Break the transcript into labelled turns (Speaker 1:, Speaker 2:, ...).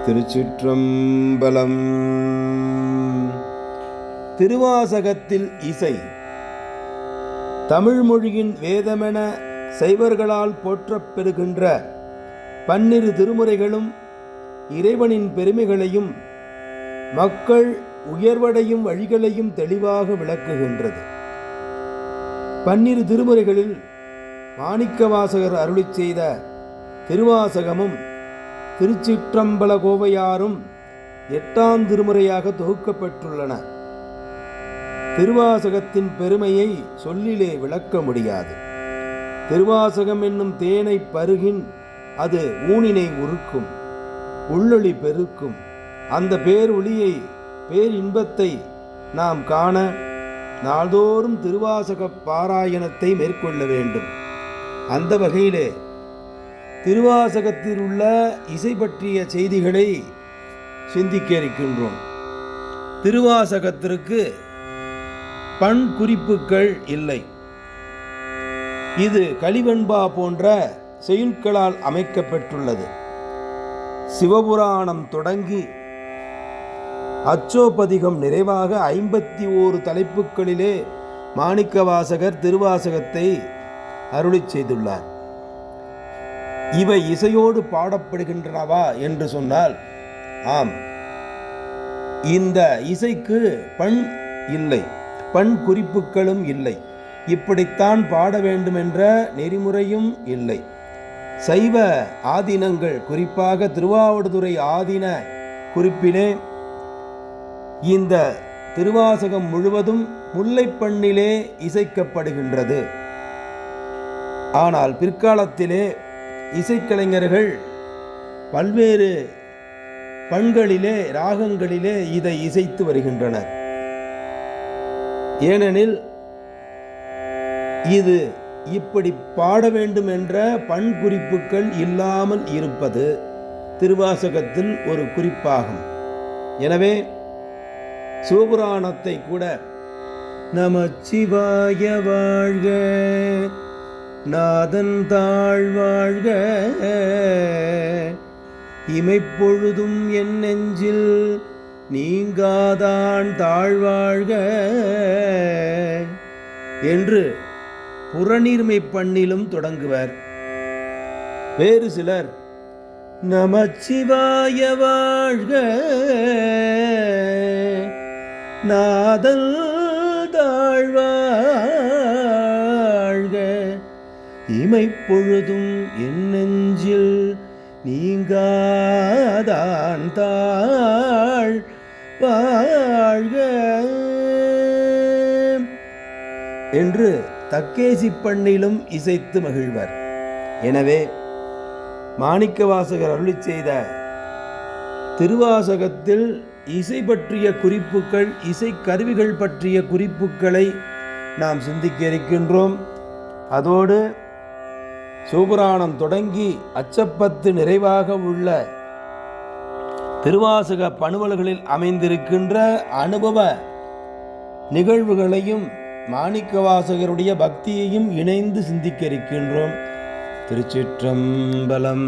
Speaker 1: திருச்சிற்றம்பலம். திருவாசகத்தில் இசை தமிழ் மொழியின் வேதமென சைவர்களால் போற்றப் பெறுகின்ற 12 திருமுறைகளும் இறைவனின் பெருமைகளையும் மக்கள் உயர்வடையும் வழிகளையும் தெளிவாக விளக்குகின்றது. 12 திருமுறைகளில் மாணிக்கவாசகர் அருளிச் செய்த திருவாசகமும் திருச்சிற்றம்பல கோவையாரும் 8ஆம் திருமுறையாக தொகுக்கப்பட்டுள்ளன. திருவாசகத்தின் பெருமையை சொல்லிலே விளக்க முடியாது. திருவாசகம் என்னும் தேனை பருகின் அது ஊனினை உருக்கும், உள்ளொளி பெருக்கும். அந்த பேரொளியை பேரின்பத்தை நாம் காண நாள்தோறும் திருவாசக பாராயணத்தை மேற்கொள்ள வேண்டும். அந்த வகையிலே திருவாசகத்தில் உள்ள இசை பற்றிய செய்திகளை சிந்திக்க இருக்கின்றோம். திருவாசகத்திற்கு பண் குறிப்புகள் இல்லை. இது கலிவெண்பா போன்ற செய்யுட்களால் அமைக்கப்பட்டுள்ளது. சிவபுராணம் தொடங்கி அச்சோபதிகம் நிறைவாக 51 தலைப்புகளிலே மாணிக்கவாசகர் திருவாசகத்தை அருளிச் செய்துள்ளார். இவை இசையோடு பாடப்படுகின்றனவா என்று சொன்னால் ஆம். இந்த இசைக்கு பண் இல்லை, பண் குறிப்புகளும் இல்லை. இப்படித்தான் பாட வேண்டும் என்ற நெறிமுறையும் இல்லை. சைவ ஆதீனங்கள், குறிப்பாக திருவாவடுதுறை ஆதீன குறிப்பிலே இந்த திருவாசகம் முழுவதும் முல்லைப்பண்ணிலே இசைக்கப்படுகின்றது. ஆனால் பிற்காலத்திலே இசைக்கலைஞர்கள் பல்வேறு பண்களிலே ராகங்களிலே இதை இசைத்து வருகின்றனர். ஏனெனில் இது இப்படி பாட வேண்டும் என்ற பண் குறிப்புகள் இல்லாமல் இருப்பது திருவாசகத்தில் ஒரு குறிப்பாகும். எனவே சிவபுராணத்தை கூட நமச்சிவாய வாழ்க, நாதன் தாழ்வாழ்க, இமைப்பொழுதும் என் நெஞ்சில் நீங்காதான் தாழ்வாழ்க என்று புறநீர்மை பண்ணிலும் தொடங்குவர். வேறு சிலர் நமச்சிவாய வாழ்க, நாதன் தாழ்வாழ்க, இமைப்பொழுதும் என் நெஞ்சில் நீங்காதான் தாழ் வாழ்க என்று தக்கேசி பண்ணிலும் இசைத்து மகிழ்வர். எனவே மாணிக்கவாசகர் அருளிச் செய்த திருவாசகத்தில் இசை பற்றிய குறிப்புகள், இசை கருவிகள் பற்றிய குறிப்புகளை நாம் சிந்திக்க இருக்கின்றோம். அதோடு சிவபுராணம் தொடங்கி அச்சப்பத்து நிறைவாக உள்ள திருவாசக பணுவல்களில் அமைந்திருக்கின்ற அனுபவ நிகழ்வுகளையும் மாணிக்கவாசகருடைய பக்தியையும் இணைந்து சிந்திக்க இருக்கின்றோம். திருச்சிற்றம்பலம்.